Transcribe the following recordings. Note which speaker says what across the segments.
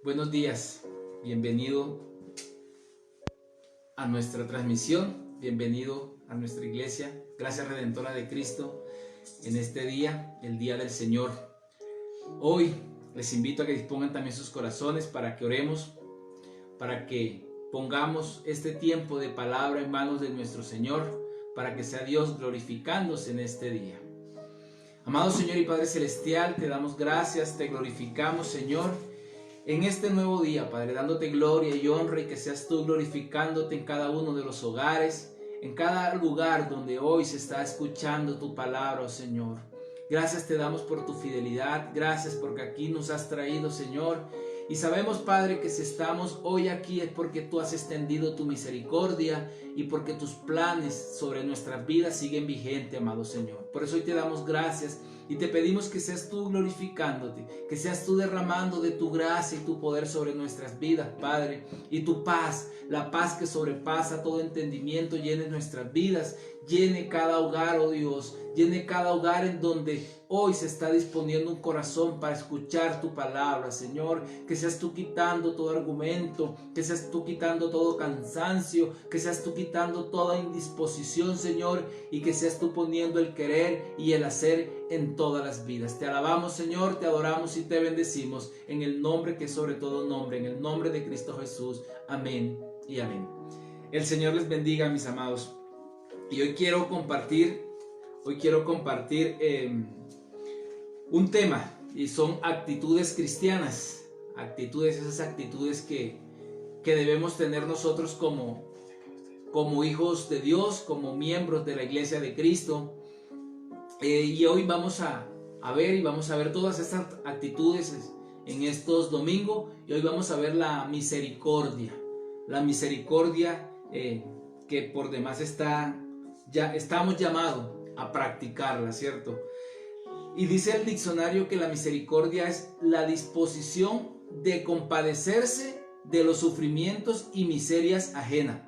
Speaker 1: Buenos días, bienvenido a nuestra transmisión, bienvenido a nuestra iglesia, Gracia Redentora de Cristo, en este día, el Día del Señor. Hoy les invito a que dispongan también sus corazones para que oremos, para que pongamos este tiempo de palabra en manos de nuestro Señor, para que sea Dios glorificándose en este día. Amado Señor y Padre Celestial, te damos gracias, te glorificamos, Señor, en este nuevo día, Padre, dándote gloria y honra, y que seas tú glorificándote en cada uno de los hogares, en cada lugar donde hoy se está escuchando tu palabra, oh Señor. Gracias te damos por tu fidelidad, gracias porque aquí nos has traído, Señor. Y sabemos, Padre, que si estamos hoy aquí es porque tú has extendido tu misericordia y porque tus planes sobre nuestras vidas siguen vigentes, amado Señor. Por eso hoy te damos gracias y te pedimos que seas tú glorificándote, que seas tú derramando de tu gracia y tu poder sobre nuestras vidas, Padre. Y tu paz, la paz que sobrepasa todo entendimiento, llene nuestras vidas, llene cada hogar, oh Dios, llene cada hogar en donde hoy se está disponiendo un corazón para escuchar tu palabra, Señor. Que seas tú quitando todo argumento, que seas tú quitando todo cansancio, que seas tú quitando toda indisposición, Señor, y que seas tú poniendo el querer y el hacer en todas las vidas. Te alabamos, Señor, te adoramos y te bendecimos en el nombre que es sobre todo nombre, en el nombre de Cristo Jesús. Amén y amén. El Señor les bendiga, mis amados. Y hoy quiero compartir un tema, y son actitudes cristianas, esas actitudes que debemos tener nosotros como hijos de Dios, como miembros de la iglesia de Cristo. Y hoy vamos a ver todas estas actitudes en estos domingos, y hoy vamos a ver la misericordia que por demás ya estamos llamados a practicarla, ¿cierto? Y dice el diccionario que la misericordia es la disposición de compadecerse de los sufrimientos y miserias ajenas.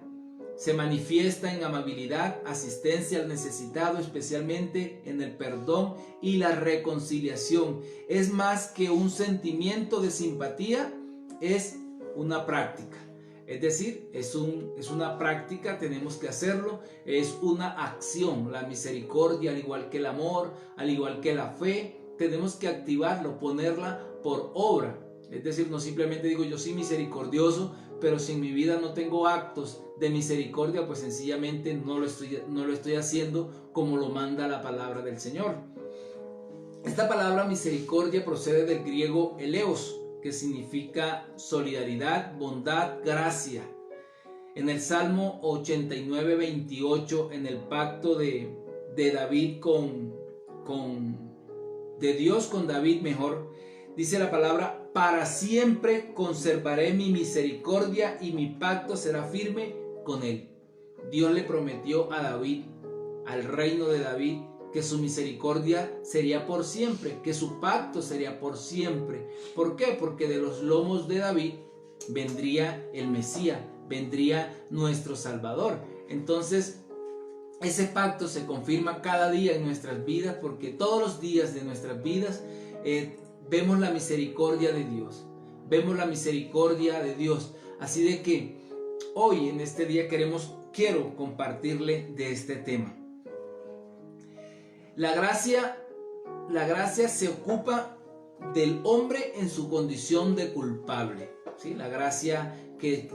Speaker 1: Se manifiesta en amabilidad, asistencia al necesitado, especialmente en el perdón y la reconciliación. Es más que un sentimiento de simpatía, es una práctica. Es decir, es una práctica, tenemos que hacerlo, es una acción. La misericordia, al igual que el amor, al igual que la fe, tenemos que activarlo, ponerla por obra. Es decir, no simplemente digo yo soy misericordioso, pero si en mi vida no tengo actos de misericordia, pues sencillamente no lo estoy haciendo como lo manda la palabra del Señor. Esta palabra misericordia procede del griego eleos, que significa solidaridad, bondad, gracia. En el Salmo 89, 28, en el pacto de David de Dios con David, dice la palabra: para siempre conservaré mi misericordia y mi pacto será firme con él. Dios le prometió a David, al reino de David, que su misericordia sería por siempre, que su pacto sería por siempre. ¿Por qué? Porque de los lomos de David vendría el Mesías, vendría nuestro Salvador. Entonces, ese pacto se confirma cada día en nuestras vidas, porque todos los días de nuestras vidas vemos la misericordia de Dios. Vemos la misericordia de Dios. Así de que hoy, en este día, quiero compartirle de este tema. La gracia se ocupa del hombre en su condición de culpable, ¿sí? La gracia que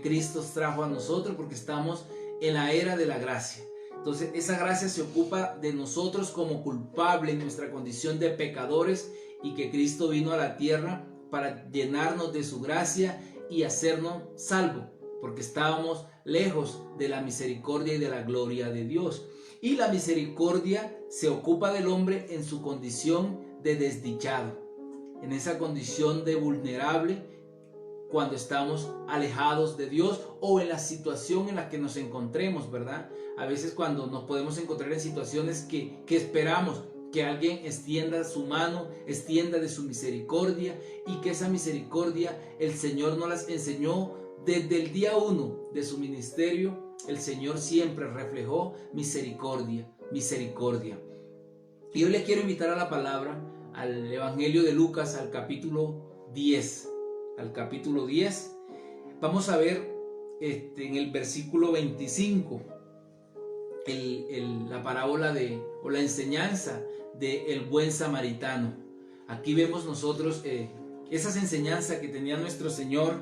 Speaker 1: Cristo trajo a nosotros, porque estamos en la era de la gracia. Entonces, esa gracia se ocupa de nosotros como culpable en nuestra condición de pecadores, y que Cristo vino a la tierra para llenarnos de su gracia y hacernos salvos, porque estábamos lejos de la misericordia y de la gloria de Dios. Y la misericordia se ocupa del hombre en su condición de desdichado, en esa condición de vulnerable, cuando estamos alejados de Dios o en la situación en la que nos encontremos, ¿verdad? A veces cuando nos podemos encontrar en situaciones que esperamos que alguien extienda su mano, extienda de su misericordia, y que esa misericordia el Señor nos las enseñó desde el día 1 de su ministerio. El Señor siempre reflejó misericordia. Y hoy le quiero invitar a la palabra, al Evangelio de Lucas, al capítulo 10. al capítulo 10, vamos a ver en el versículo 25 la parábola o la enseñanza del buen samaritano. Aquí vemos nosotros esas enseñanzas que tenía nuestro Señor.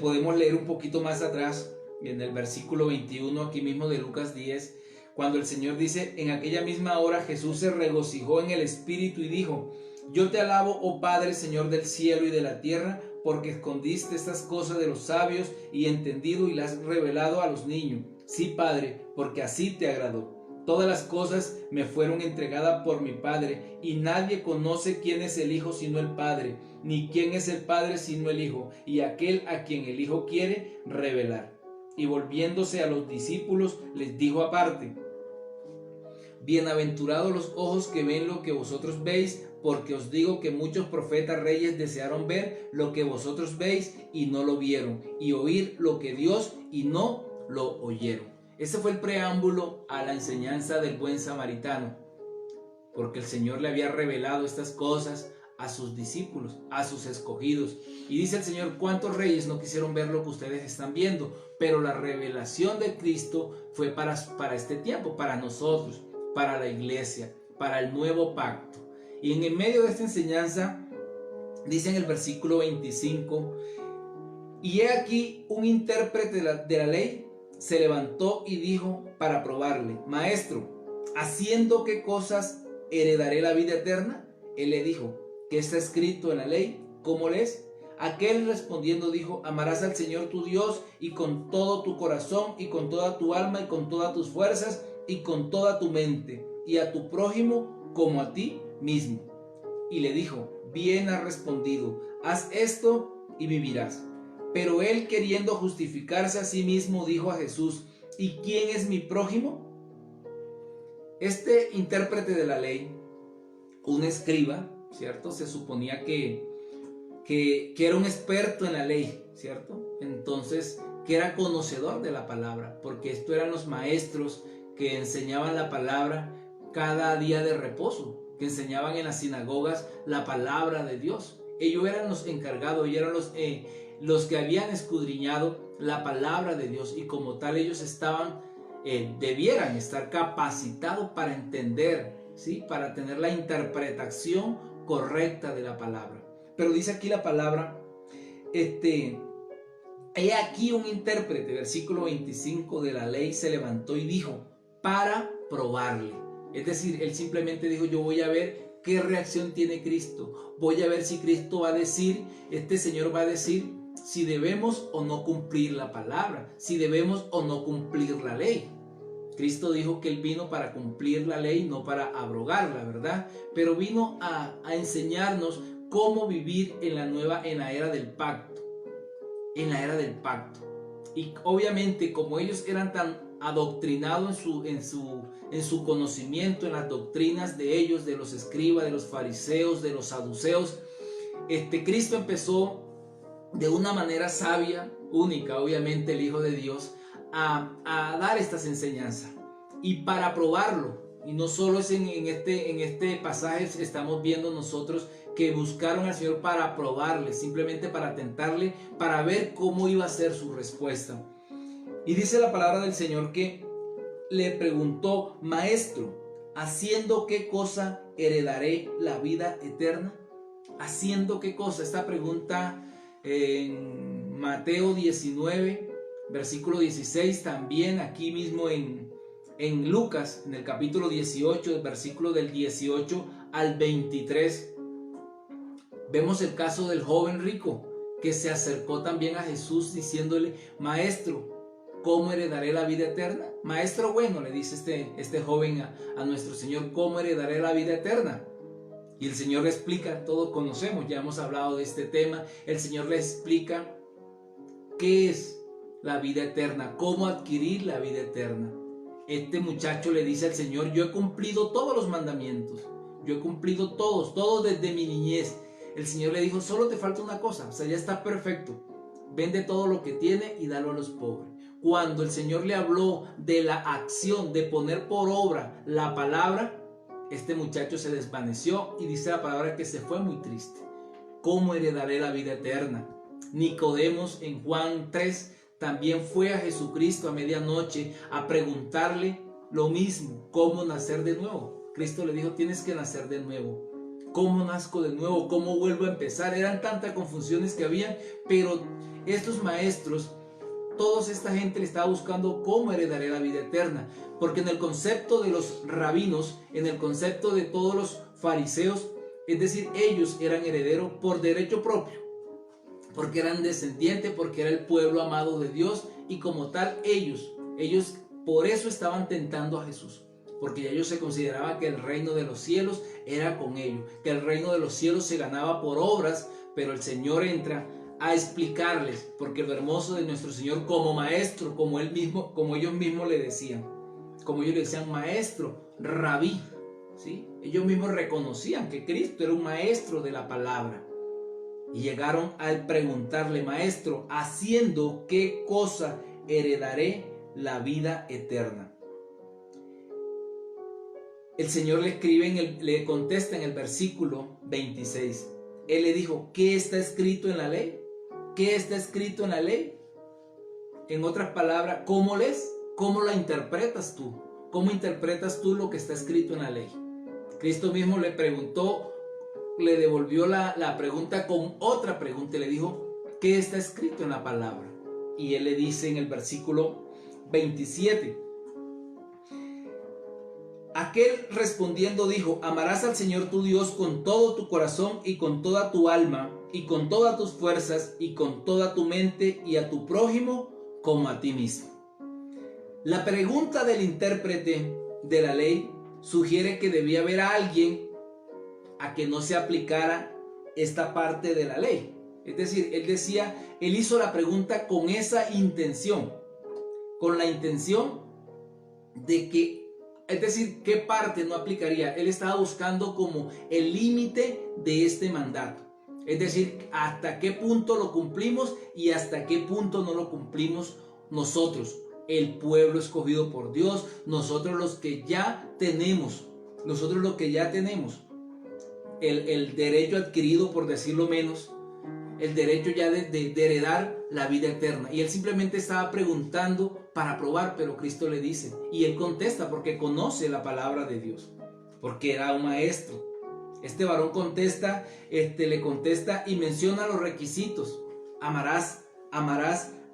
Speaker 1: Podemos leer un poquito más atrás, en el versículo 21, aquí mismo de Lucas 10, cuando el Señor dice: en aquella misma hora Jesús se regocijó en el Espíritu y dijo: yo te alabo, oh Padre, Señor del cielo y de la tierra, porque escondiste estas cosas de los sabios y entendido y las has revelado a los niños. Sí, Padre, porque así te agradó. Todas las cosas me fueron entregadas por mi Padre, y nadie conoce quién es el Hijo sino el Padre, ni quién es el Padre sino el Hijo, y aquel a quien el Hijo quiere revelar. Y volviéndose a los discípulos, les dijo aparte: bienaventurados los ojos que ven lo que vosotros veis, porque os digo que muchos profetas reyes desearon ver lo que vosotros veis y no lo vieron, y oír lo que Dios y no lo oyeron. Ese fue el preámbulo a la enseñanza del buen samaritano, porque el Señor le había revelado estas cosas a sus discípulos, a sus escogidos. Y dice el Señor: ¿cuántos reyes no quisieron ver lo que ustedes están viendo? Pero la revelación de Cristo fue para este tiempo, para nosotros, para la iglesia, para el nuevo pacto. Y en el medio de esta enseñanza, dice en el versículo 25: y he aquí un intérprete de la ley se levantó y dijo para probarle: Maestro, ¿haciendo qué cosas heredaré la vida eterna? Él le dijo: ¿qué está escrito en la ley? ¿Cómo lees? Aquel respondiendo dijo: amarás al Señor tu Dios y con todo tu corazón y con toda tu alma y con todas tus fuerzas y con toda tu mente, y a tu prójimo como a ti mismo. Y le dijo: bien has respondido, haz esto y vivirás. Pero él, queriendo justificarse a sí mismo, dijo a Jesús: ¿y quién es mi prójimo? Este intérprete de la ley, un escriba, ¿cierto? Se suponía que era un experto en la ley, ¿cierto? Entonces, que era conocedor de la palabra, porque estos eran los maestros que enseñaban la palabra cada día de reposo, que enseñaban en las sinagogas la palabra de Dios. Ellos eran los encargados, ellos eran los que habían escudriñado la palabra de Dios, y como tal ellos debieran estar capacitados para entender, ¿sí? Para tener la interpretación correcta de la palabra. Pero dice aquí la palabra, he aquí un intérprete, versículo 25 de la ley, se levantó y dijo para probarle. Es decir, él simplemente dijo: yo voy a ver qué reacción tiene Cristo, voy a ver si Cristo va a decir, este Señor va a decir si debemos o no cumplir la palabra, si debemos o no cumplir la ley. Cristo dijo que Él vino para cumplir la ley, no para abrogarla, ¿verdad? Pero vino a enseñarnos cómo vivir en la era del pacto. En la era del pacto. Y obviamente, como ellos eran tan adoctrinados en su conocimiento, en las doctrinas de ellos, de los escribas, de los fariseos, de los saduceos, Cristo empezó de una manera sabia, única, obviamente el Hijo de Dios, a dar estas enseñanzas. Y para probarlo, y no solo es en este pasaje, estamos viendo nosotros que buscaron al Señor para probarle, simplemente para tentarle, para ver cómo iba a ser su respuesta. Y dice la palabra del Señor que le preguntó: Maestro, ¿haciendo qué cosa heredaré la vida eterna? ¿Haciendo qué cosa? Esta pregunta en Mateo 19, versículo 16, también aquí mismo en Lucas, en el capítulo 18, el versículo del 18 al 23. Vemos el caso del joven rico que se acercó también a Jesús diciéndole: Maestro, ¿cómo heredaré la vida eterna? Maestro bueno, le dice este joven a nuestro Señor, ¿cómo heredaré la vida eterna? Y el Señor le explica, todos conocemos, ya hemos hablado de este tema, el Señor le explica qué es la vida eterna, cómo adquirir la vida eterna. Este muchacho le dice al Señor: yo he cumplido todos los mandamientos, yo he cumplido todos desde mi niñez. El Señor le dijo: solo te falta una cosa, o sea, ya está perfecto. Vende todo lo que tiene y dalo a los pobres. Cuando el Señor le habló de la acción, de poner por obra la palabra, este muchacho se desvaneció y dice la palabra que se fue muy triste. ¿cómo heredaré la vida eterna? Nicodemos en Juan 3 también fue a Jesucristo a medianoche a preguntarle lo mismo, ¿cómo nacer de nuevo? Cristo le dijo, tienes que nacer de nuevo. ¿Cómo nazco de nuevo? ¿Cómo vuelvo a empezar? Eran tantas confusiones que habían, pero estos maestros, toda esta gente le estaba buscando cómo heredaré la vida eterna, porque en el concepto de los rabinos, en el concepto de todos los fariseos, es decir, ellos eran herederos por derecho propio, porque eran descendientes, porque era el pueblo amado de Dios, y como tal ellos por eso estaban tentando a Jesús, porque ellos se consideraban que el reino de los cielos era con ellos, que el reino de los cielos se ganaba por obras, pero el Señor entra a explicarles, porque lo hermoso de nuestro Señor como maestro, como ellos mismos le decían, maestro, rabí, ¿sí? Ellos mismos reconocían que Cristo era un maestro de la palabra, y llegaron a preguntarle, maestro, ¿haciendo qué cosa heredaré la vida eterna? El Señor le contesta en el versículo 26. Él le dijo, ¿qué está escrito en la ley? ¿Qué está escrito en la ley? En otras palabras, ¿cómo lees? ¿Cómo la interpretas tú? ¿Cómo interpretas tú lo que está escrito en la ley? Cristo mismo le preguntó, le devolvió la pregunta con otra pregunta y le dijo, ¿qué está escrito en la palabra? Y él le dice en el versículo 27, aquel respondiendo dijo, amarás al Señor tu Dios con todo tu corazón y con toda tu alma y con todas tus fuerzas y con toda tu mente y a tu prójimo como a ti mismo. La pregunta del intérprete de la ley sugiere que debía haber a alguien a que no se aplicara esta parte de la ley. Es decir, él hizo la pregunta con esa intención, con la intención de que, es decir, ¿qué parte no aplicaría? Él estaba buscando como el límite de este mandato. Es decir, hasta qué punto lo cumplimos y hasta qué punto no lo cumplimos nosotros, el pueblo escogido por Dios, nosotros los que ya tenemos el derecho adquirido, por decirlo menos, el derecho ya de heredar la vida eterna. Y él simplemente estaba preguntando para probar, pero Cristo le dice, y él contesta porque conoce la palabra de Dios, porque era un maestro. Este varón le contesta y menciona los requisitos. Amarás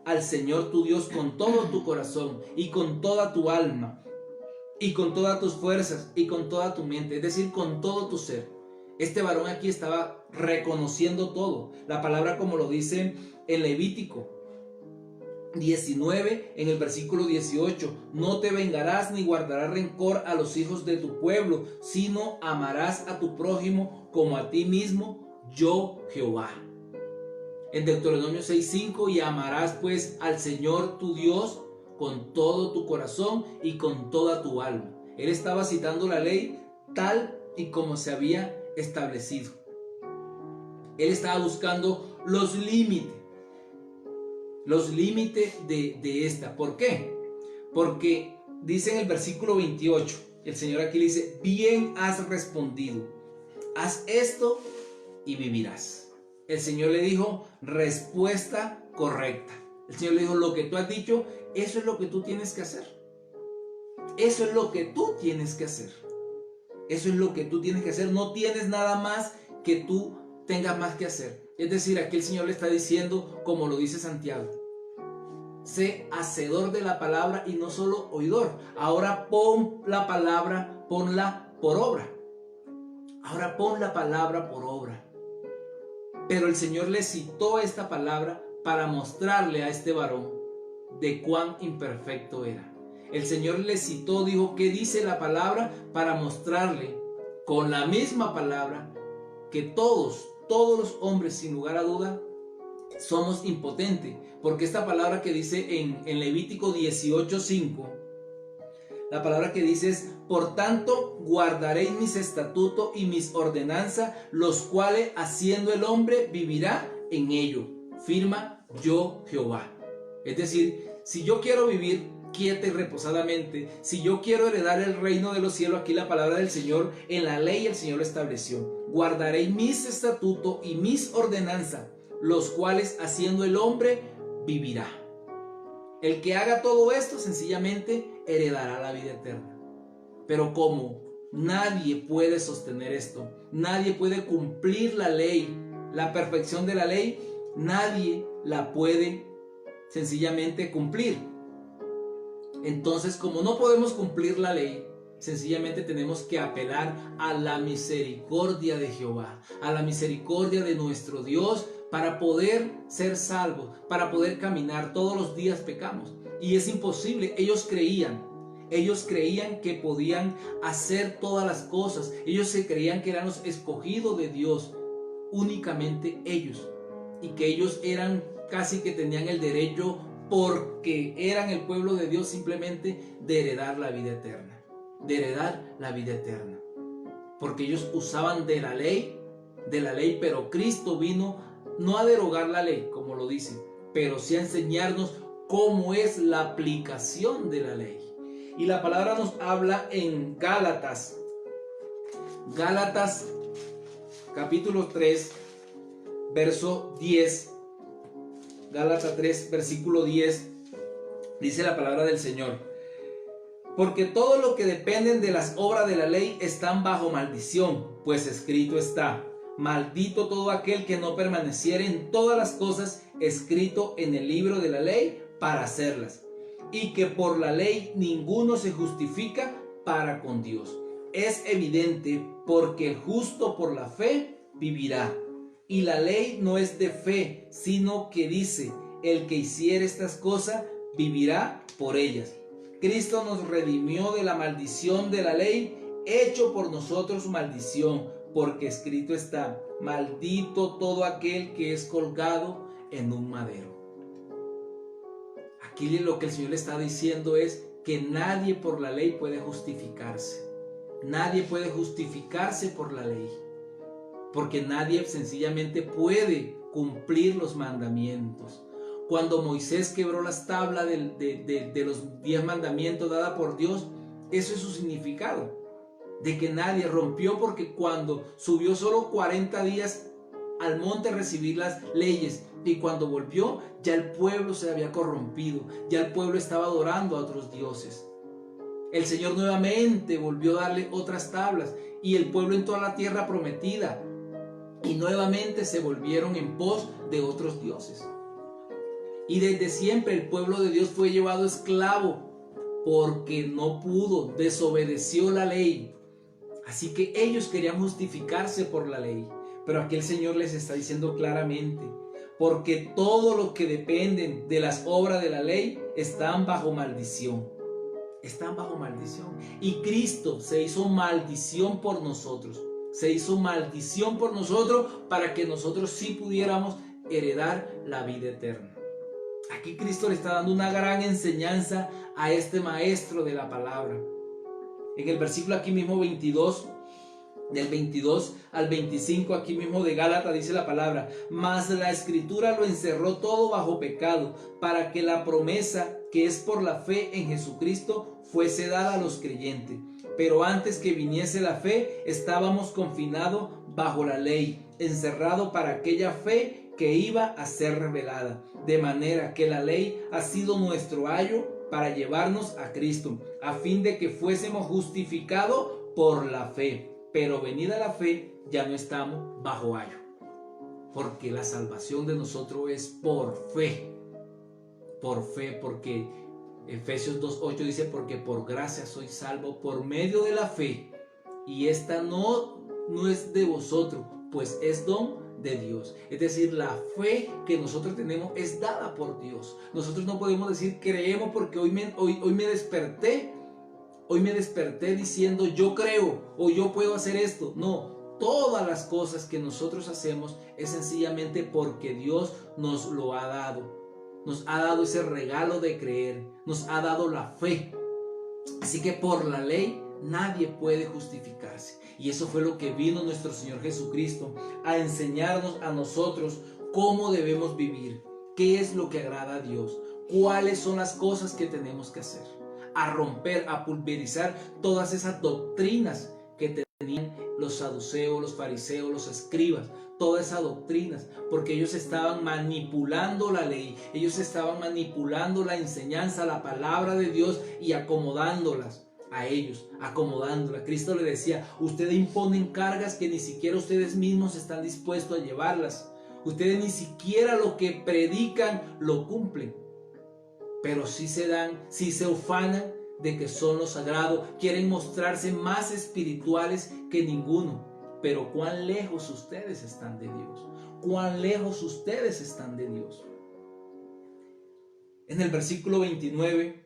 Speaker 1: al Señor tu Dios con todo tu corazón y con toda tu alma y con todas tus fuerzas y con toda tu mente, es decir, con todo tu ser. Este varón aquí estaba reconociendo todo. La palabra, como lo dice en Levítico 19, en el versículo 18, no te vengarás ni guardarás rencor a los hijos de tu pueblo, sino amarás a tu prójimo como a ti mismo, yo Jehová. En Deuteronomio 6:5, y amarás pues al Señor tu Dios con todo tu corazón y con toda tu alma. Él estaba citando la ley tal y como se había establecido. Él estaba buscando los límites de esta. ¿Por qué? Porque dice en el versículo 28, el Señor aquí le dice, bien has respondido, haz esto y vivirás. El Señor le dijo, respuesta correcta. El Señor le dijo, lo que tú has dicho, eso es lo que tú tienes que hacer. Eso es lo que tú tienes que hacer. Eso es lo que tú tienes que hacer. No tienes nada más que tú tengas más que hacer. Es decir, aquí el Señor le está diciendo, como lo dice Santiago, sé hacedor de la palabra y no solo oidor. Ahora pon la palabra, ponla por obra. Ahora pon la palabra por obra. Pero el Señor le citó esta palabra para mostrarle a este varón de cuán imperfecto era. El Señor le citó, dijo, ¿qué dice la palabra? Para mostrarle con la misma palabra que todos los hombres, sin lugar a duda, somos impotentes. Porque esta palabra que dice en Levítico 18:5, la palabra que dice es, por tanto, guardaréis mis estatutos y mis ordenanzas, los cuales haciendo el hombre vivirá en ello. Firma yo Jehová. Es decir, si yo quiero vivir quieta y reposadamente, si yo quiero heredar el reino de los cielos, aquí la palabra del Señor, en la ley el Señor lo estableció. guardaréis mis estatutos y mis ordenanzas, los cuales haciendo el hombre vivirá. El que haga todo esto sencillamente heredará la vida eterna. Pero como nadie puede sostener esto, nadie puede cumplir la ley, la perfección de la ley, nadie la puede sencillamente cumplir. Entonces, como no podemos cumplir la ley, sencillamente tenemos que apelar a la misericordia de Jehová, a la misericordia de nuestro Dios, para poder ser salvos, para poder caminar. Todos los días pecamos y es imposible. Ellos creían que podían hacer todas las cosas. Ellos se creían que eran los escogidos de Dios, únicamente ellos, y que ellos eran casi que tenían el derecho, porque eran el pueblo de Dios, simplemente de heredar la vida eterna, porque ellos usaban de la ley, pero Cristo vino no a derogar la ley, como lo dice, pero sí a enseñarnos cómo es la aplicación de la ley. Y la palabra nos habla en Gálatas capítulo 3, verso 10. Gálatas 3, versículo 10, dice la palabra del Señor: porque todo lo que dependen de las obras de la ley están bajo maldición, pues escrito está: maldito todo aquel que no permaneciere en todas las cosas escrito en el libro de la ley para hacerlas. Y que por la ley ninguno se justifica para con Dios. Es evidente, porque el justo por la fe vivirá. Y la ley no es de fe, sino que dice: el que hiciere estas cosas vivirá por ellas. Cristo nos redimió de la maldición de la ley, hecho por nosotros maldición, porque escrito está: maldito todo aquel que es colgado en un madero. Aquí lo que el Señor le está diciendo es que nadie por la ley puede justificarse. Nadie puede justificarse por la ley, porque nadie sencillamente puede cumplir los mandamientos. Cuando Moisés quebró las tablas de los 10 mandamientos dadas por Dios, eso es su significado, de que nadie rompió, porque cuando subió solo 40 días al monte a recibir las leyes, y cuando volvió ya el pueblo se había corrompido, ya el pueblo estaba adorando a otros dioses. El Señor nuevamente volvió a darle otras tablas, y el pueblo entró a la tierra prometida, y nuevamente se volvieron en pos de otros dioses. Y desde siempre el pueblo de Dios fue llevado esclavo, porque no pudo, desobedeció la ley. Así que ellos querían justificarse por la ley, pero aquí el Señor les está diciendo claramente: porque todo lo que dependen de las obras de la ley están bajo maldición. Están bajo maldición. Y Cristo se hizo maldición por nosotros. Se hizo maldición por nosotros para que nosotros sí pudiéramos heredar la vida eterna. Aquí Cristo le está dando una gran enseñanza a este maestro de la palabra. En el versículo aquí mismo 22, del 22 al 25, aquí mismo de Gálatas, dice la palabra: mas la escritura lo encerró todo bajo pecado, para que la promesa que es por la fe en Jesucristo fuese dada a los creyentes. Pero antes que viniese la fe, estábamos confinados bajo la ley, encerrados para aquella fe que iba a ser revelada. De manera que la ley ha sido nuestro ayo para llevarnos a Cristo, a fin de que fuésemos justificados por la fe. Pero venida la fe, ya no estamos bajo ayo, porque la salvación de nosotros es por fe, porque Efesios 2:8 dice: porque por gracia soy salvo por medio de la fe, y esta no es de vosotros, pues es don de Dios. Es decir, la fe que nosotros tenemos es dada por Dios. Nosotros no podemos decir creemos porque hoy me desperté. Hoy me desperté diciendo yo creo o yo puedo hacer esto. No, todas las cosas que nosotros hacemos es sencillamente porque Dios nos lo ha dado. Nos ha dado ese regalo de creer, nos ha dado la fe. Así que por la ley nadie puede justificarse. Y eso fue lo que vino nuestro Señor Jesucristo a enseñarnos a nosotros cómo debemos vivir, qué es lo que agrada a Dios, cuáles son las cosas que tenemos que hacer, a romper, a pulverizar todas esas doctrinas que tenían los saduceos, los fariseos, los escribas, todas esas doctrinas, porque ellos estaban manipulando la ley, ellos estaban manipulando la enseñanza, la palabra de Dios y acomodándolas a ellos, acomodándolas. Cristo le decía, ustedes imponen cargas que ni siquiera ustedes mismos están dispuestos a llevarlas. Ustedes ni siquiera lo que predican lo cumplen, pero sí se ufanan de que son los sagrados, quieren mostrarse más espirituales que ninguno. Pero cuán lejos ustedes están de Dios, cuán lejos ustedes están de Dios. En el versículo 29,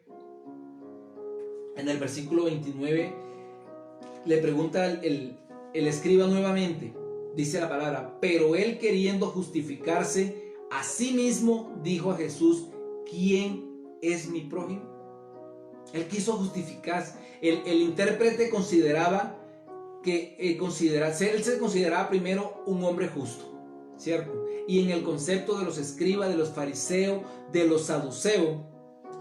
Speaker 1: le pregunta el escriba nuevamente, dice la palabra, pero él queriendo justificarse a sí mismo, dijo a Jesús, ¿quién es mi prójimo? Él quiso justificarse. El intérprete consideraba que él se consideraba primero un hombre justo, ¿cierto? Y en el concepto de los escribas, de los fariseos, de los saduceos,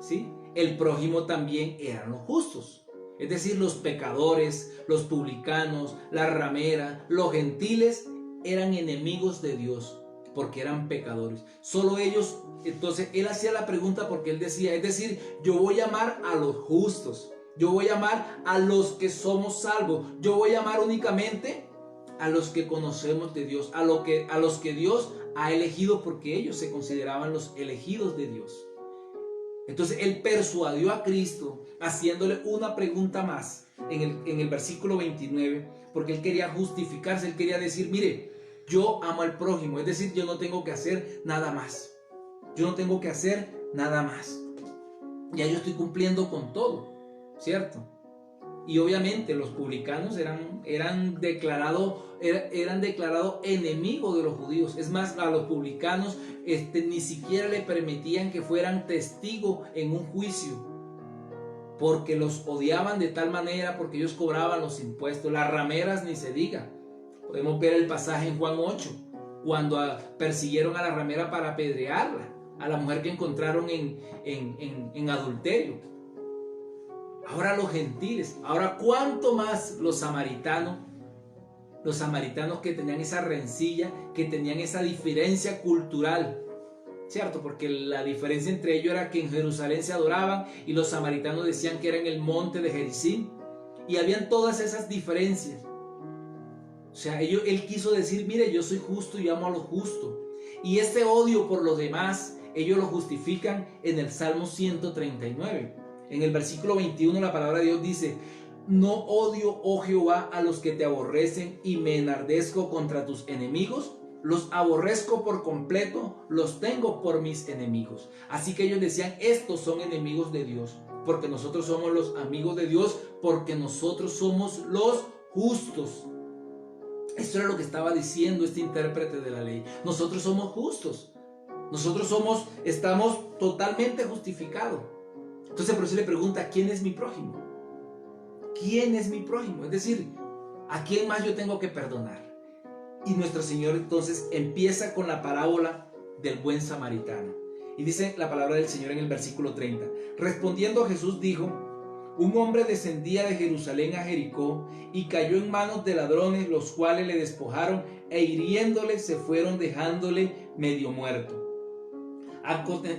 Speaker 1: ¿sí? El prójimo también eran los justos, es decir, los pecadores, los publicanos, la ramera, los gentiles eran enemigos de Dios porque eran pecadores. Solo ellos. Entonces él hacía la pregunta porque él decía, es decir, yo voy a amar a los justos, yo voy a amar a los que somos salvos, yo voy a amar únicamente a los que conocemos de Dios, a los que Dios ha elegido, porque ellos se consideraban los elegidos de Dios. Entonces él persuadió a Cristo haciéndole una pregunta más en el versículo 29, porque él quería justificarse, él quería decir, mire, yo amo al prójimo, es decir, yo no tengo que hacer nada más. Yo no tengo que hacer nada más. Ya yo estoy cumpliendo con todo, ¿cierto? Y obviamente los publicanos eran declarados enemigos de los judíos. Es más, a los publicanos ni siquiera le permitían que fueran testigos en un juicio, porque los odiaban de tal manera, porque ellos cobraban los impuestos. Las rameras ni se diga. Podemos ver el pasaje en Juan 8, cuando persiguieron a la ramera para apedrearla, a la mujer que encontraron en adulterio. Ahora los gentiles, ahora cuánto más los samaritanos que tenían esa rencilla, que tenían esa diferencia cultural, ¿cierto? Porque la diferencia entre ellos era que en Jerusalén se adoraban y los samaritanos decían que era en el monte de Gerizim, y habían todas esas diferencias. O sea, él quiso decir, mire, yo soy justo y amo a los justos. Y este odio por los demás, ellos lo justifican en el Salmo 139. En el versículo 21 la palabra de Dios dice, no odio, oh Jehová, a los que te aborrecen, y me enardezco contra tus enemigos. Los aborrezco por completo, los tengo por mis enemigos. Así que ellos decían, estos son enemigos de Dios, porque nosotros somos los amigos de Dios, porque nosotros somos los justos. Esto era lo que estaba diciendo este intérprete de la ley. Nosotros somos justos. Nosotros estamos totalmente justificados. Entonces por eso le pregunta, ¿quién es mi prójimo? ¿Quién es mi prójimo? Es decir, ¿a quién más yo tengo que perdonar? Y nuestro Señor entonces empieza con la parábola del buen samaritano. Y dice la palabra del Señor en el versículo 30. Respondiendo Jesús dijo, un hombre descendía de Jerusalén a Jericó y cayó en manos de ladrones, los cuales le despojaron e hiriéndole se fueron dejándole medio muerto.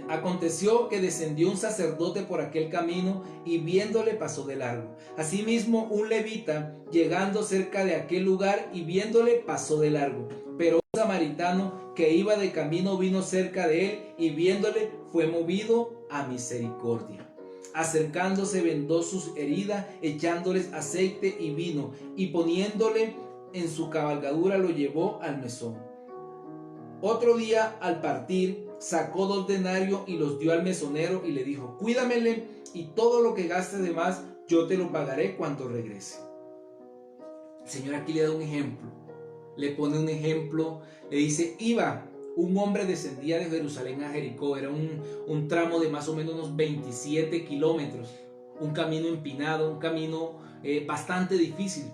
Speaker 1: Aconteció que descendió un sacerdote por aquel camino y viéndole pasó de largo. Asimismo un levita llegando cerca de aquel lugar y viéndole pasó de largo. Pero un samaritano que iba de camino vino cerca de él y viéndole fue movido a misericordia. Acercándose vendó sus heridas, echándoles aceite y vino, y poniéndole en su cabalgadura lo llevó al mesón. Otro día al partir sacó 2 denarios y los dio al mesonero y le dijo, cuídamele y todo lo que gastes de más yo te lo pagaré cuando regrese. El Señor aquí le da un ejemplo, le pone un ejemplo, le dice, un hombre descendía de Jerusalén a Jericó, era un tramo de más o menos unos 27 kilómetros, un camino empinado, un camino bastante difícil,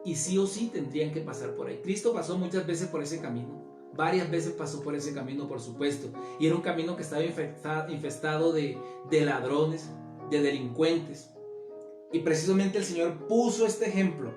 Speaker 1: y sí o sí tendrían que pasar por ahí. Cristo pasó muchas veces por ese camino, varias veces pasó por ese camino, por supuesto, y era un camino que estaba infestado de ladrones, de delincuentes, y precisamente el Señor puso este ejemplo,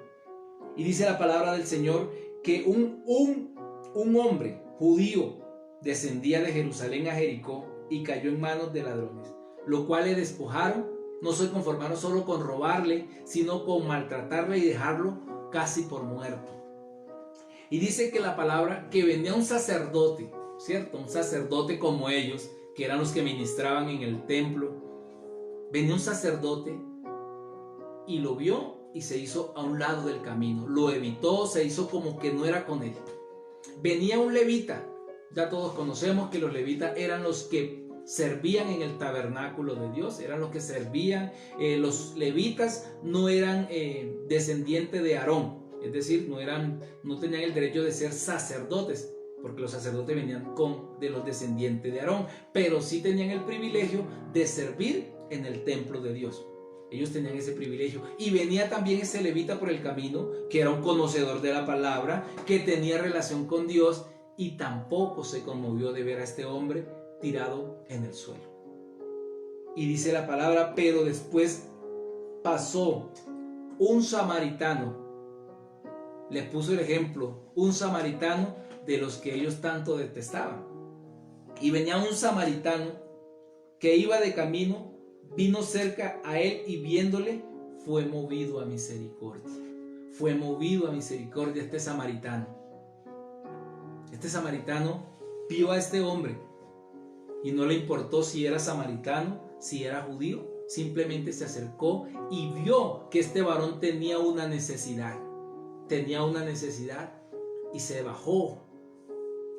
Speaker 1: Y dice la palabra del Señor que un hombre judío descendía de Jerusalén a Jericó y cayó en manos de ladrones, lo cual le despojaron. No se conformaron solo con robarle, sino con maltratarle y dejarlo casi por muerto. Y dice que la palabra, que venía un sacerdote, ¿cierto? Un sacerdote como ellos, que eran los que ministraban en el templo. Venía un sacerdote y lo vio y se hizo a un lado del camino. Lo evitó, se hizo como que no era con él. Venía un levita. Ya todos conocemos que los levitas eran los que servían en el tabernáculo de Dios, eran los que servían. Los levitas no eran descendientes de Aarón, es decir, no tenían el derecho de ser sacerdotes, porque los sacerdotes venían de los descendientes de Aarón, pero sí tenían el privilegio de servir en el templo de Dios. Ellos tenían ese privilegio. Y venía también ese levita por el camino, que era un conocedor de la palabra, que tenía relación con Dios, y tampoco se conmovió de ver a este hombre tirado en el suelo. Y dice la palabra, pero después pasó un samaritano. Les puso el ejemplo, un samaritano de los que ellos tanto detestaban. Y venía un samaritano que iba de camino, vino cerca a él y viéndole, fue movido a misericordia. Fue movido a misericordia este samaritano. Este samaritano vio a este hombre y no le importó si era samaritano, si era judío. Simplemente se acercó y vio que este varón tenía una necesidad. Tenía una necesidad y se bajó.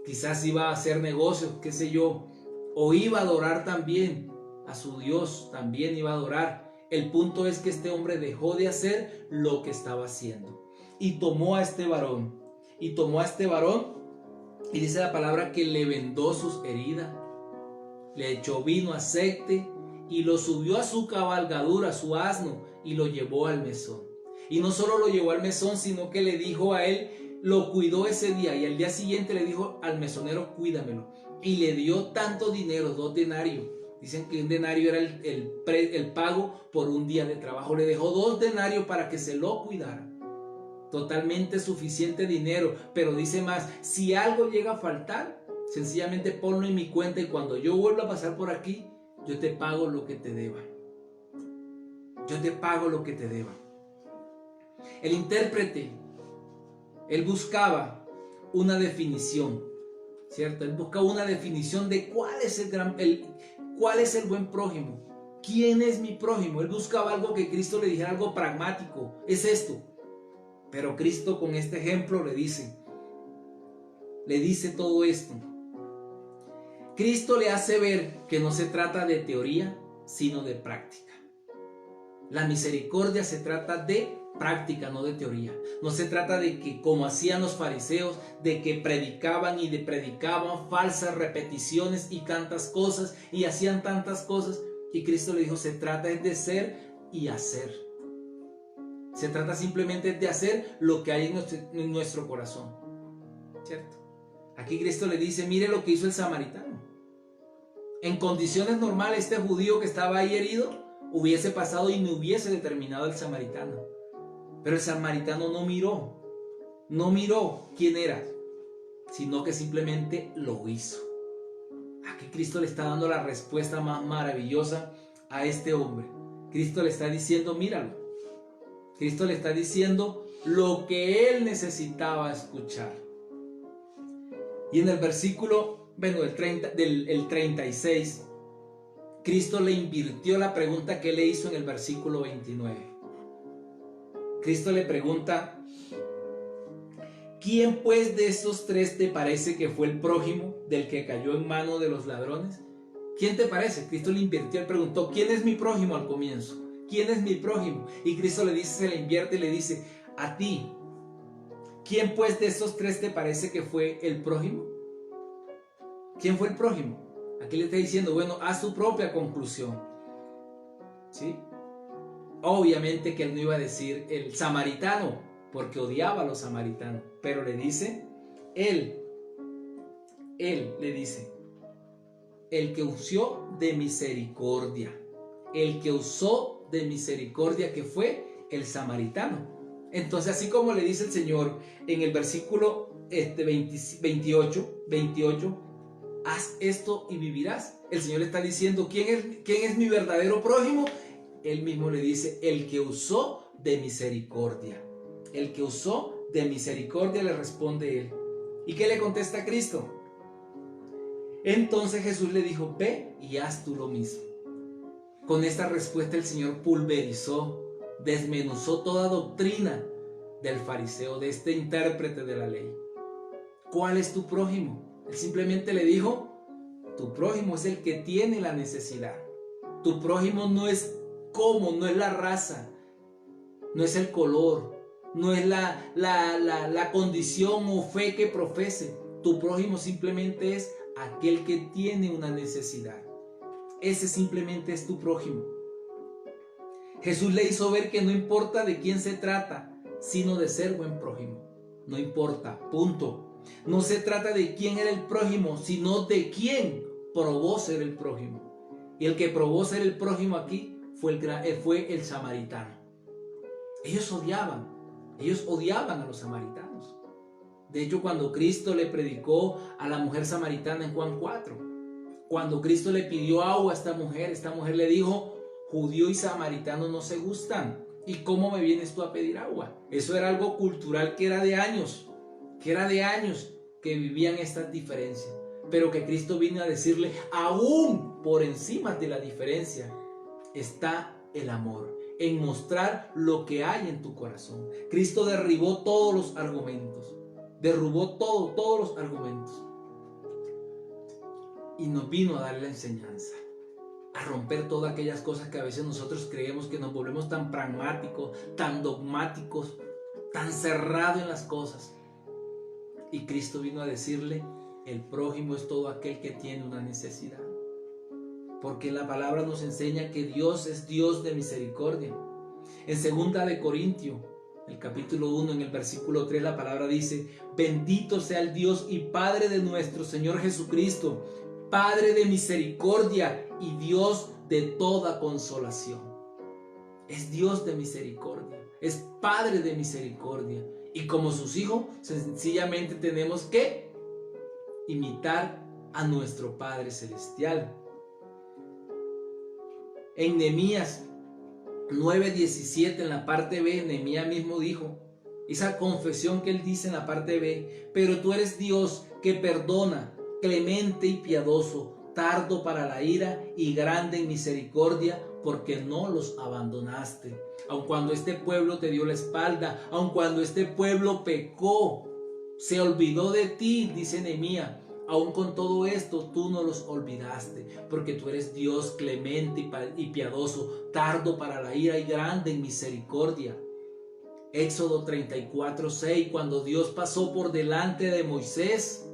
Speaker 1: Quizás iba a hacer negocios, qué sé yo, o iba a adorar también a su Dios, también iba a adorar. El punto es que este hombre dejó de hacer lo que estaba haciendo y tomó a este varón. Y dice la palabra que le vendó sus heridas, le echó vino, aceite y lo subió a su cabalgadura, a su asno, y lo llevó al mesón. Y no solo lo llevó al mesón, sino que le dijo a él, lo cuidó ese día, y al día siguiente le dijo al mesonero, cuídamelo. Y le dio tanto dinero, 2 denarios. Dicen que un denario era el pago por un día de trabajo. Le dejó 2 denarios para que se lo cuidara. Totalmente suficiente dinero, pero dice más, si algo llega a faltar, sencillamente ponlo en mi cuenta y cuando yo vuelva a pasar por aquí, yo te pago lo que te deba. Yo te pago lo que te deba. El intérprete, él buscaba una definición, ¿cierto? Él buscaba una definición de cuál es el buen prójimo. ¿Quién es mi prójimo? Él buscaba algo que Cristo le dijera, algo pragmático. Es esto. Pero Cristo con este ejemplo le dice todo esto. Cristo le hace ver que no se trata de teoría, sino de práctica. La misericordia se trata de práctica, no de teoría. No se trata de que, como hacían los fariseos, de que predicaban falsas repeticiones y tantas cosas, y hacían tantas cosas. Y Cristo le dijo, se trata de ser y hacer. Se trata simplemente de hacer lo que hay en nuestro corazón, ¿cierto? Aquí Cristo le dice, mire lo que hizo el samaritano. En condiciones normales, este judío que estaba ahí herido hubiese pasado y no hubiese determinado al samaritano. Pero el samaritano no miró quién era, sino que simplemente lo hizo. Aquí Cristo le está dando la respuesta más maravillosa a este hombre. Cristo le está diciendo, míralo. Cristo le está diciendo lo que él necesitaba escuchar. Y en el versículo, el 36, Cristo le invirtió la pregunta que le hizo en el versículo 29. Cristo le pregunta, ¿quién pues de estos 3 te parece que fue el prójimo del que cayó en mano de los ladrones? ¿Quién te parece? Cristo le invirtió, él preguntó, ¿quién es mi prójimo al comienzo? ¿Quién es mi prójimo? Y Cristo le dice, se le invierte y le dice, a ti. ¿Quién pues de estos 3 te parece que fue el prójimo? ¿Quién fue el prójimo? Aquí le está diciendo, bueno, haz tu propia conclusión. ¿Sí? Obviamente que él no iba a decir el samaritano, porque odiaba a los samaritanos. Pero le dice, él le dice, el que usó de misericordia. El que usó de misericordia, que fue el samaritano. Entonces, así como le dice el Señor en el versículo 28, haz esto y vivirás. El Señor le está diciendo, ¿quién es mi verdadero prójimo? Él mismo le dice, el que usó de misericordia. El que usó de misericordia, le responde él. ¿Y qué le contesta Cristo? Entonces Jesús le dijo, ve y haz tú lo mismo. Con esta respuesta el Señor pulverizó, desmenuzó toda doctrina del fariseo, de este intérprete de la ley. ¿Cuál es tu prójimo? Él simplemente le dijo, tu prójimo es el que tiene la necesidad. Tu prójimo no es no es la raza, no es el color, no es la condición o fe que profese. Tu prójimo simplemente es aquel que tiene una necesidad. Ese simplemente es tu prójimo. Jesús le hizo ver que no importa de quién se trata, sino de ser buen prójimo. No importa, punto. No se trata de quién era el prójimo, sino de quién probó ser el prójimo. Y el que probó ser el prójimo aquí fue el samaritano. Ellos odiaban a los samaritanos. De hecho, cuando Cristo le predicó a la mujer samaritana en Juan 4, cuando Cristo le pidió agua a esta mujer le dijo, judío y samaritano no se gustan, ¿y cómo me vienes tú a pedir agua? Eso era algo cultural que era de años que vivían estas diferencias, pero que Cristo vino a decirle, aún por encima de la diferencia está el amor, en mostrar lo que hay en tu corazón. Cristo derribó todos los argumentos, todos los argumentos, y nos vino a dar la enseñanza, a romper todas aquellas cosas que a veces nosotros creemos, que nos volvemos tan pragmáticos, tan dogmáticos, tan cerrados en las cosas. Y Cristo vino a decirle, el prójimo es todo aquel que tiene una necesidad. Porque la palabra nos enseña que Dios es Dios de misericordia. En 2 de Corintios, el capítulo 1, en el versículo 3, la palabra dice, bendito sea el Dios y Padre de nuestro Señor Jesucristo, Padre de misericordia y Dios de toda consolación. Es Dios de misericordia, es Padre de misericordia. Y como sus hijos, sencillamente tenemos que imitar a nuestro Padre Celestial. En Nehemías 9:17, en la parte B, Nehemías mismo dijo, esa confesión que él dice en la parte B, pero tú eres Dios que perdona, clemente y piadoso, tardo para la ira y grande en misericordia, porque no los abandonaste. Aun cuando este pueblo te dio la espalda, aun cuando este pueblo pecó, se olvidó de ti, dice Nehemías, aún con todo esto tú no los olvidaste, porque tú eres Dios clemente y piadoso, tardo para la ira y grande en misericordia. Éxodo 34:6, cuando Dios pasó por delante de Moisés,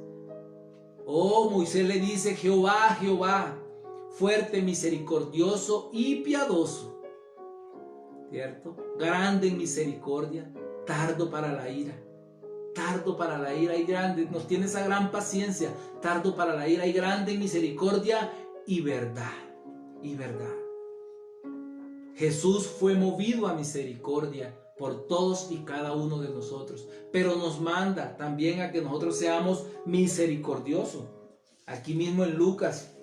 Speaker 1: Moisés le dice, Jehová, Jehová, fuerte, misericordioso y piadoso, ¿cierto? Grande en misericordia, tardo para la ira. Tardo para la ira y grande, nos tiene esa gran paciencia, tardo para la ira y grande en misericordia y verdad, Jesús fue movido a misericordia por todos y cada uno de nosotros, pero nos manda también a que nosotros seamos misericordiosos. Aquí mismo en Lucas,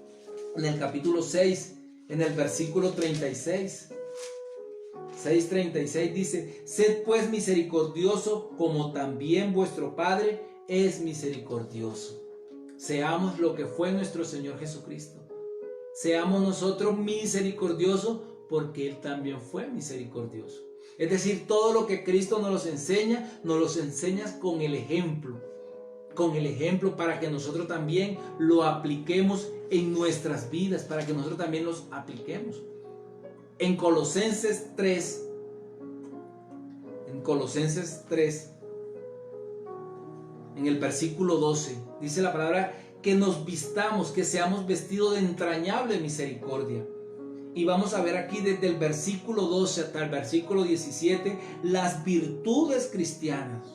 Speaker 1: en el capítulo 6, en el versículo 36, 6:36 dice, sed pues misericordioso como también vuestro Padre es misericordioso. Seamos lo que fue nuestro Señor Jesucristo. Seamos nosotros misericordiosos porque Él también fue misericordioso. Es decir, todo lo que Cristo nos los enseña con el ejemplo. Con el ejemplo para que nosotros también lo apliquemos en nuestras vidas, para que nosotros también los apliquemos. En Colosenses 3, en el versículo 12, dice la palabra que nos vistamos, que seamos vestidos de entrañable misericordia. Y vamos a ver aquí desde el versículo 12 hasta el versículo 17 las virtudes cristianas.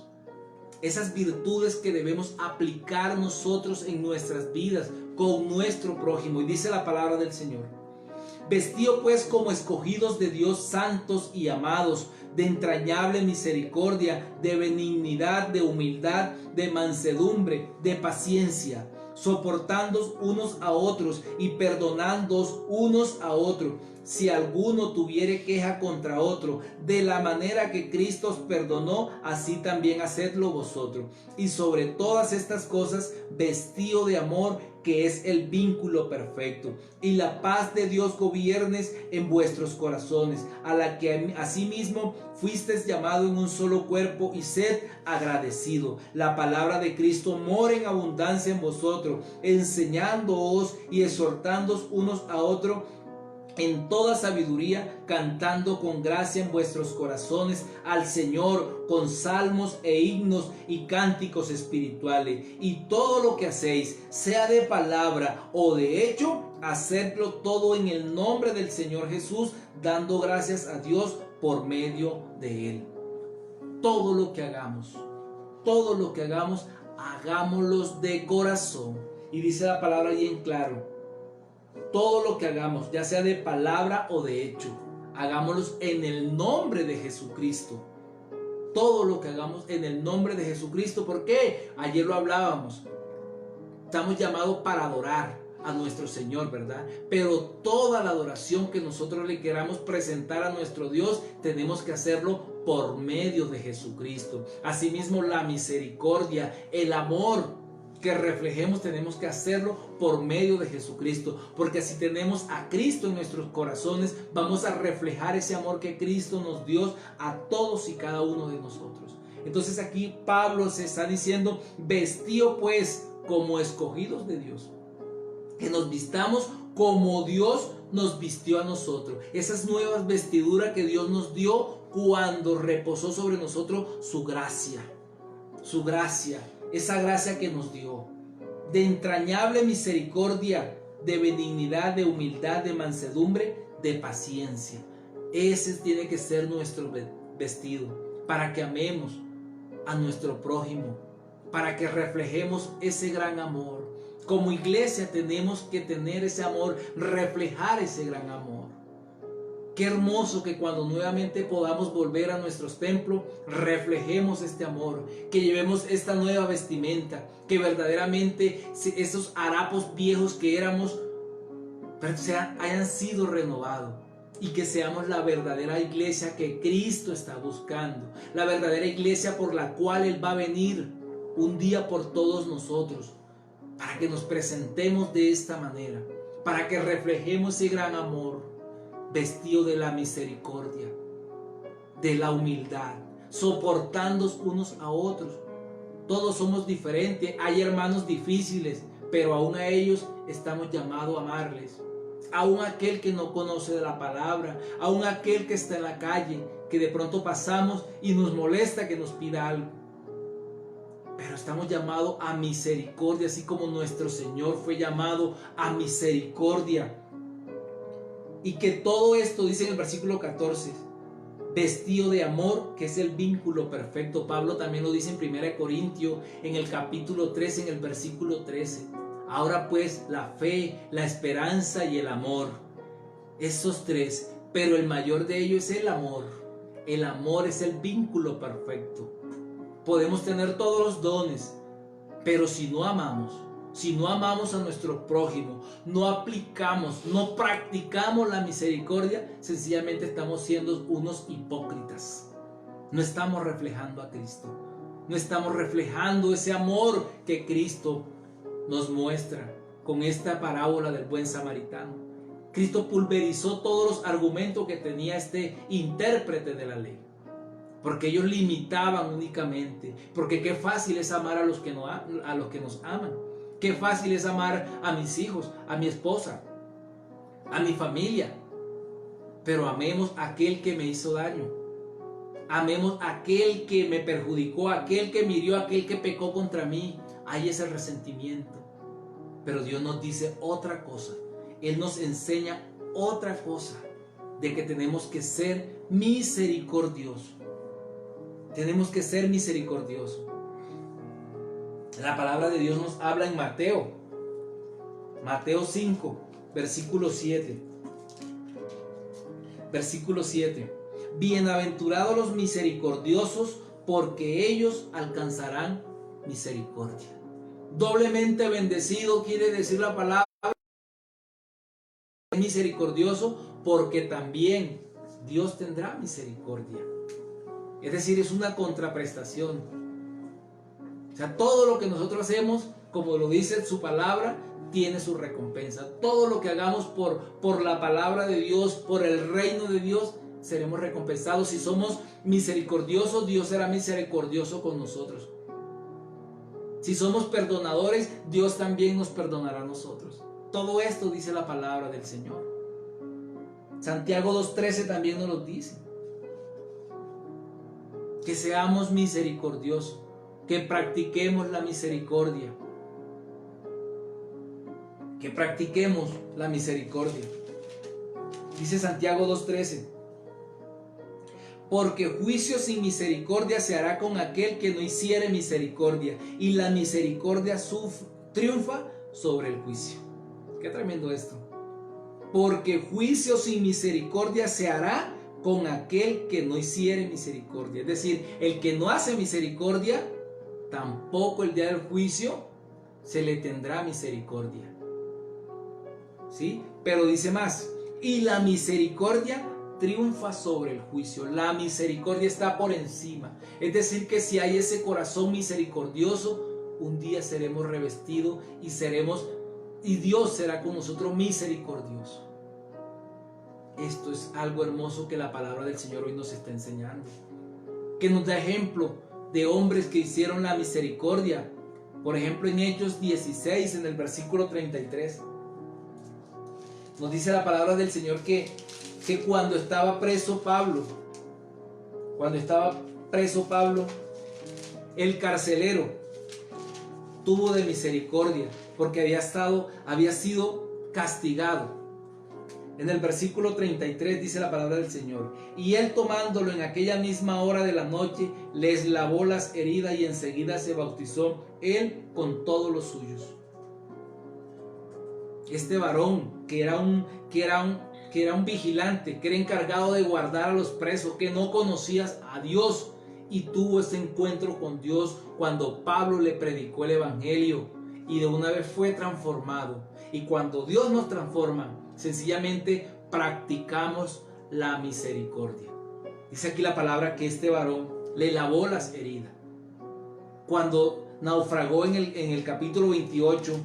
Speaker 1: Esas virtudes que debemos aplicar nosotros en nuestras vidas con nuestro prójimo. Y dice la palabra del Señor, Vestido pues como escogidos de Dios, santos y amados, de entrañable misericordia, de benignidad, de humildad, de mansedumbre, de paciencia, soportándoos unos a otros y perdonándoos unos a otros, si alguno tuviere queja contra otro, de la manera que Cristo os perdonó, así también hacedlo vosotros. Y sobre todas estas cosas, vestido de amor, que es el vínculo perfecto, y la paz de Dios gobiernes en vuestros corazones, a la que asimismo fuisteis llamado en un solo cuerpo, y sed agradecido. La palabra de Cristo mora en abundancia en vosotros, enseñándoos y exhortándoos unos a otros en toda sabiduría, cantando con gracia en vuestros corazones al Señor con salmos e himnos y cánticos espirituales. Y todo lo que hacéis, sea de palabra o de hecho, hacedlo todo en el nombre del Señor Jesús, dando gracias a Dios por medio de Él. Todo lo que hagamos, hagámoslo de corazón. Y dice la palabra ahí en claro: todo lo que hagamos, ya sea de palabra o de hecho, hagámoslo en el nombre de Jesucristo. Todo lo que hagamos en el nombre de Jesucristo. ¿Por qué? Ayer lo hablábamos. Estamos llamados para adorar a nuestro Señor, ¿verdad? Pero toda la adoración que nosotros le queramos presentar a nuestro Dios, tenemos que hacerlo por medio de Jesucristo. Asimismo, la misericordia, el amor que reflejemos, tenemos que hacerlo por medio de Jesucristo, porque si tenemos a Cristo en nuestros corazones, vamos a reflejar ese amor que Cristo nos dio a todos y cada uno de nosotros. Entonces aquí Pablo se está diciendo: vestido pues como escogidos de Dios, que nos vistamos como Dios nos vistió a nosotros. Esas nuevas vestiduras que Dios nos dio cuando reposó sobre nosotros su gracia, esa gracia que nos dio, de entrañable misericordia, de benignidad, de humildad, de mansedumbre, de paciencia. Ese tiene que ser nuestro vestido, para que amemos a nuestro prójimo, para que reflejemos ese gran amor. Como iglesia tenemos que tener ese amor, reflejar ese gran amor. Qué hermoso que cuando nuevamente podamos volver a nuestros templos, reflejemos este amor, que llevemos esta nueva vestimenta, que verdaderamente esos harapos viejos que éramos hayan sido renovados, y que seamos la verdadera iglesia que Cristo está buscando, la verdadera iglesia por la cual Él va a venir un día por todos nosotros, para que nos presentemos de esta manera, para que reflejemos ese gran amor, vestido de la misericordia, de la humildad, soportándonos unos a otros. Todos somos diferentes, hay hermanos difíciles, pero aún a ellos estamos llamados a amarles. Aún aquel que no conoce de la palabra, aún aquel que está en la calle, que de pronto pasamos y nos molesta que nos pida algo. Pero estamos llamados a misericordia, así como nuestro Señor fue llamado a misericordia. Y que todo esto, dice en el versículo 14, vestido de amor, que es el vínculo perfecto. Pablo también lo dice en 1 Corintios, en el capítulo 13, en el versículo 13. Ahora pues, la fe, la esperanza y el amor. Esos tres, pero el mayor de ellos es el amor. El amor es el vínculo perfecto. Podemos tener todos los dones, pero si no amamos a nuestro prójimo, no aplicamos, no practicamos la misericordia, sencillamente estamos siendo unos hipócritas. No estamos reflejando a Cristo, no estamos reflejando ese amor que Cristo nos muestra con esta parábola del buen samaritano. Cristo pulverizó todos los argumentos que tenía este intérprete de la ley, porque ellos limitaban únicamente, porque qué fácil es amar a los que nos aman. Qué fácil es amar a mis hijos, a mi esposa, a mi familia. Pero amemos a aquel que me hizo daño. Amemos a aquel que me perjudicó, a aquel que me hirió, a aquel que pecó contra mí. Hay ese resentimiento. Pero Dios nos dice otra cosa. Él nos enseña otra cosa, de que tenemos que ser misericordiosos. Tenemos que ser misericordiosos. La palabra de Dios nos habla en Mateo 5, versículo 7. Versículo 7. Bienaventurados los misericordiosos, porque ellos alcanzarán misericordia. Doblemente bendecido quiere decir la palabra misericordioso, porque también Dios tendrá misericordia. Es decir, es una contraprestación. O sea, todo lo que nosotros hacemos, como lo dice su palabra, tiene su recompensa. Todo lo que hagamos por la palabra de Dios, por el reino de Dios, seremos recompensados. Si somos misericordiosos, Dios será misericordioso con nosotros. Si somos perdonadores, Dios también nos perdonará a nosotros. Todo esto dice la palabra del Señor. Santiago 2:13 también nos lo dice. Que seamos misericordiosos, que practiquemos la misericordia. Que practiquemos la misericordia. Dice Santiago 2:13. Porque juicio sin misericordia se hará con aquel que no hiciere misericordia, y la misericordia triunfa sobre el juicio. Qué tremendo esto. Porque juicio sin misericordia se hará con aquel que no hiciere misericordia. Es decir, el que no hace misericordia, tampoco el día del juicio se le tendrá misericordia. ¿Sí? Pero dice más, y la misericordia triunfa sobre el juicio. La misericordia está por encima. Es decir, que si hay ese corazón misericordioso, un día seremos revestidos y Dios será con nosotros misericordioso. Esto es algo hermoso que la palabra del Señor hoy nos está enseñando. Que nos da ejemplo de hombres que hicieron la misericordia. Por ejemplo, en Hechos 16, en el versículo 33. Nos dice la palabra del Señor que cuando estaba preso Pablo, el carcelero tuvo de misericordia, porque había sido castigado. En el versículo 33 dice la palabra del Señor: y él, tomándolo en aquella misma hora de la noche, les lavó las heridas, y enseguida se bautizó él con todos los suyos. Este varón que era un vigilante, que era encargado de guardar a los presos, que no conocía a Dios, y tuvo ese encuentro con Dios cuando Pablo le predicó el evangelio, y de una vez fue transformado. Y cuando Dios nos transforma, sencillamente practicamos la misericordia. Dice aquí la palabra que este varón le lavó las heridas. Cuando naufragó en el capítulo 28,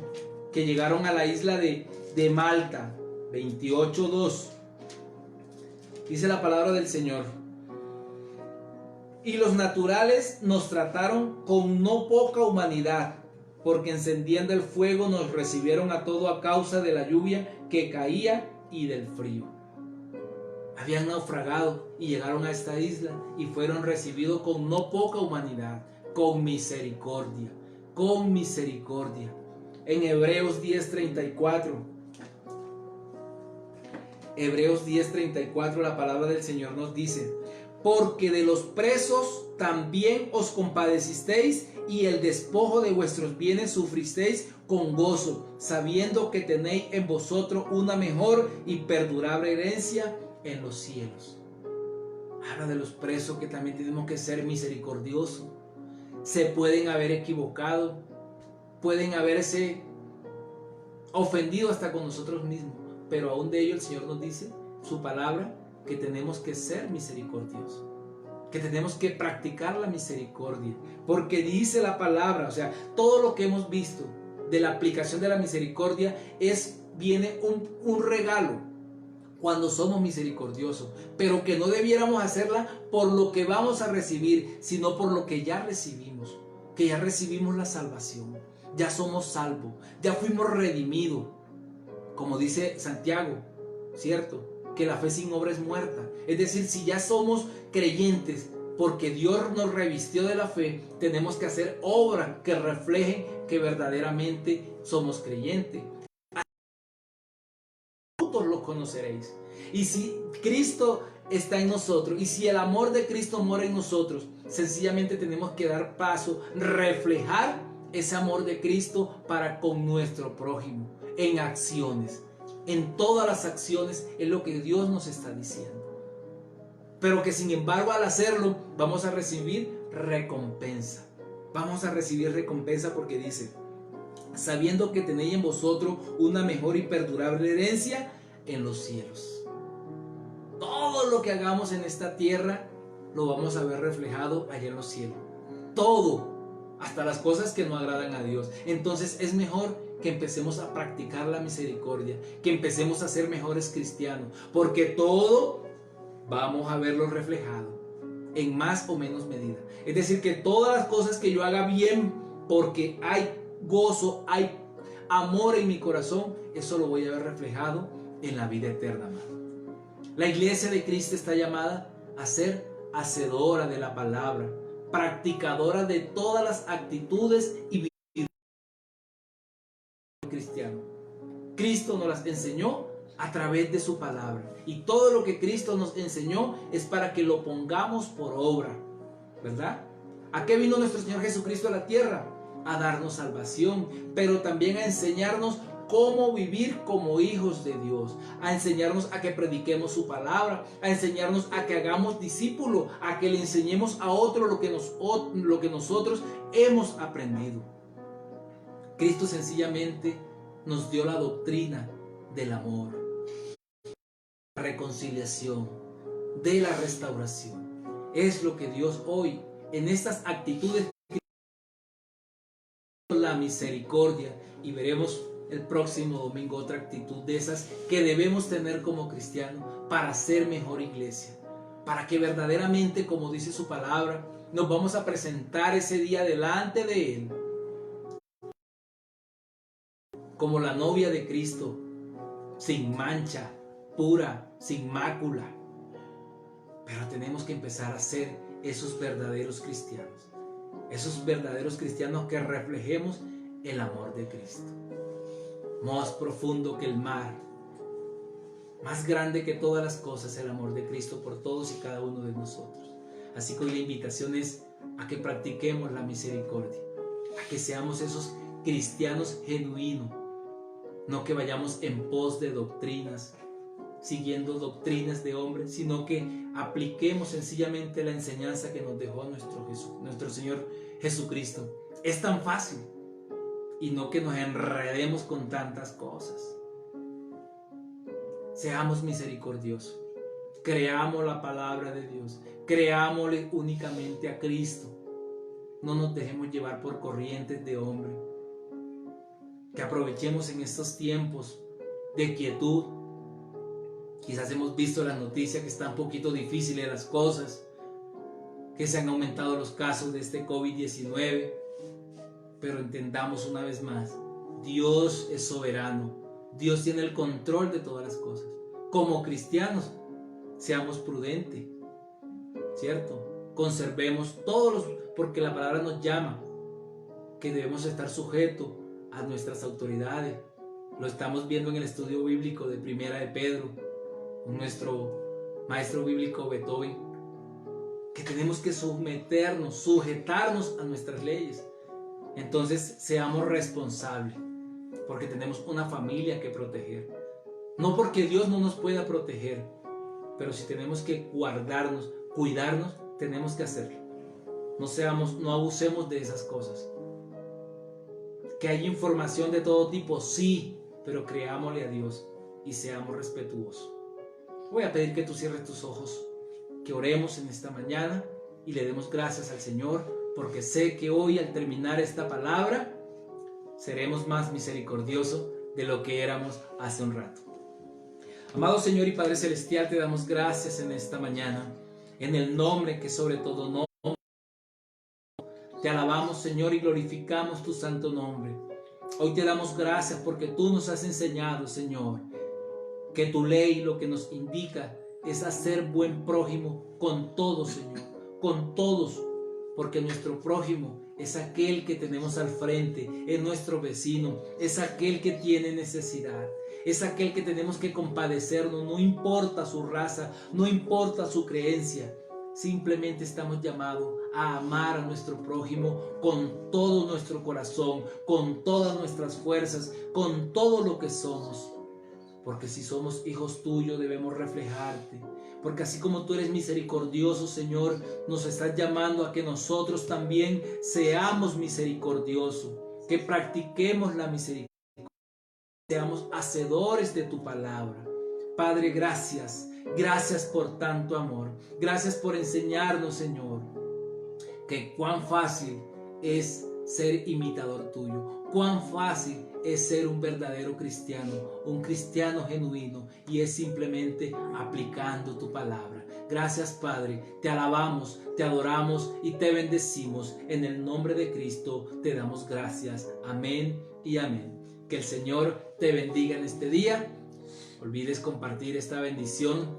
Speaker 1: que llegaron a la isla de Malta, 28:2, dice la palabra del Señor: y los naturales nos trataron con no poca humanidad, porque encendiendo el fuego nos recibieron a todo a causa de la lluvia que caía y del frío. Habían naufragado y llegaron a esta isla y fueron recibidos con no poca humanidad, con misericordia, con misericordia. En Hebreos 10:34, la palabra del Señor nos dice: porque de los presos también os compadecisteis, y el despojo de vuestros bienes sufristeis con gozo, sabiendo que tenéis en vosotros una mejor y perdurable herencia en los cielos. Habla de los presos, que también tenemos que ser misericordiosos. Se pueden haber equivocado, pueden haberse ofendido hasta con nosotros mismos, pero aún de ello el Señor nos dice, su palabra, que tenemos que ser misericordiosos, que tenemos que practicar la misericordia, porque dice la palabra, o sea, todo lo que hemos visto de la aplicación de la misericordia viene un regalo cuando somos misericordiosos, pero que no debiéramos hacerla por lo que vamos a recibir, sino por lo que ya recibimos, que ya recibimos la salvación, ya somos salvos, ya fuimos redimidos, como dice Santiago, ¿cierto? Que la fe sin obra es muerta. Es decir, si ya somos creyentes porque Dios nos revistió de la fe, tenemos que hacer obras que reflejen que verdaderamente somos creyentes. Todos los conoceréis. Y si Cristo está en nosotros, y si el amor de Cristo mora en nosotros, sencillamente tenemos que dar paso, reflejar ese amor de Cristo para con nuestro prójimo, en acciones. En todas las acciones es lo que Dios nos está diciendo. pero que sin embargo al hacerlo vamos a recibir recompensa. Vamos a recibir recompensa porque dice, sabiendo que tenéis en vosotros una mejor y perdurable herencia en los cielos. Todo lo que hagamos en esta tierra lo vamos a ver reflejado allá en los cielos. Todo, hasta las cosas que no agradan a Dios. Entonces es mejor que empecemos a practicar la misericordia, que empecemos a ser mejores cristianos, porque todo vamos a verlo reflejado en más o menos medida. Es decir, que todas las cosas que yo haga bien, porque hay gozo, hay amor en mi corazón, eso lo voy a ver reflejado en la vida eterna, amado. La iglesia de Cristo está llamada a ser hacedora de la palabra, practicadora de todas las actitudes y virtudes cristianas. Cristo nos las enseñó a través de su palabra, y todo lo que Cristo nos enseñó es para que lo pongamos por obra, ¿verdad? ¿A qué vino nuestro Señor Jesucristo a la tierra? A darnos salvación, pero también a enseñarnos cómo vivir como hijos de Dios, a enseñarnos a que prediquemos su palabra, a enseñarnos a que hagamos discípulos, a que le enseñemos a otros lo que nosotros hemos aprendido. Cristo sencillamente nos dio la doctrina del amor, la reconciliación, de la restauración. Es lo que Dios hoy, en estas actitudes, la misericordia, y veremos el próximo domingo otra actitud de esas que debemos tener como cristianos para ser mejor iglesia, para que verdaderamente, como dice su palabra, nos vamos a presentar ese día delante de Él como la novia de Cristo, sin mancha, pura, sin mácula. Pero tenemos que empezar a ser esos verdaderos cristianos, esos verdaderos cristianos que reflejemos el amor de Cristo. Más profundo que el mar, más grande que todas las cosas, el amor de Cristo por todos y cada uno de nosotros. Así que hoy la invitación es a que practiquemos la misericordia, a que seamos esos cristianos genuinos, no que vayamos en pos de doctrinas, siguiendo doctrinas de hombres, sino que apliquemos sencillamente la enseñanza que nos dejó nuestro Señor Jesucristo. Es tan fácil, y no que nos enredemos con tantas cosas. Seamos misericordiosos, creamos la palabra de Dios, creámosle únicamente a Cristo, no nos dejemos llevar por corrientes de hombre, que aprovechemos en estos tiempos de quietud. Quizás hemos visto las noticias que están un poquito difíciles las cosas, que se han aumentado los casos de este COVID-19, pero entendamos una vez más, Dios es soberano, Dios tiene el control de todas las cosas. Como cristianos, seamos prudentes, ¿cierto? Conservemos porque la palabra nos llama, que debemos estar sujetos a nuestras autoridades. Lo estamos viendo en el estudio bíblico de Primera de Pedro, con nuestro maestro bíblico Beethoven, que tenemos que sujetarnos a nuestras leyes. Entonces seamos responsables, porque tenemos una familia que proteger. No porque Dios no nos pueda proteger, pero si tenemos que guardarnos, cuidarnos, tenemos que hacerlo. No abusemos de esas cosas. Que hay información de todo tipo, sí, pero creámosle a Dios y seamos respetuosos. Voy a pedir que tú cierres tus ojos, que oremos en esta mañana y le demos gracias al Señor, porque sé que hoy, al terminar esta palabra, seremos más misericordiosos de lo que éramos hace un rato. Amado Señor y Padre Celestial, te damos gracias en esta mañana, en el nombre que sobre todo nombre. Te alabamos, Señor, y glorificamos tu santo nombre. Hoy te damos gracias porque tú nos has enseñado, Señor, que tu ley lo que nos indica es hacer buen prójimo con todos, Señor, con todos, porque nuestro prójimo es aquel que tenemos al frente, es nuestro vecino, es aquel que tiene necesidad, es aquel que tenemos que compadecernos, no importa su raza, no importa su creencia. Simplemente estamos llamados a amar a nuestro prójimo con todo nuestro corazón, con todas nuestras fuerzas, con todo lo que somos. porque si somos hijos tuyos debemos reflejarte, porque así como tú eres misericordioso, Señor, nos estás llamando a que nosotros también seamos misericordiosos, que practiquemos la misericordia, seamos hacedores de tu palabra. Padre, gracias, gracias por tanto amor, gracias por enseñarnos, Señor, que cuán fácil es ser imitador tuyo, cuán fácil es ser un verdadero cristiano, un cristiano genuino, y es simplemente aplicando tu palabra. Gracias, Padre, te alabamos, te adoramos y te bendecimos. En el nombre de Cristo te damos gracias. Amén y amén. Que el Señor te bendiga en este día. Olvides compartir esta bendición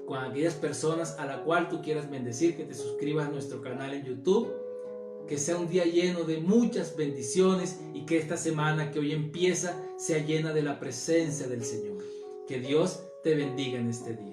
Speaker 1: con aquellas personas a la cual tú quieras bendecir, que te suscribas a nuestro canal en YouTube. Que sea un día lleno de muchas bendiciones y que esta semana que hoy empieza sea llena de la presencia del Señor. Que Dios te bendiga en este día.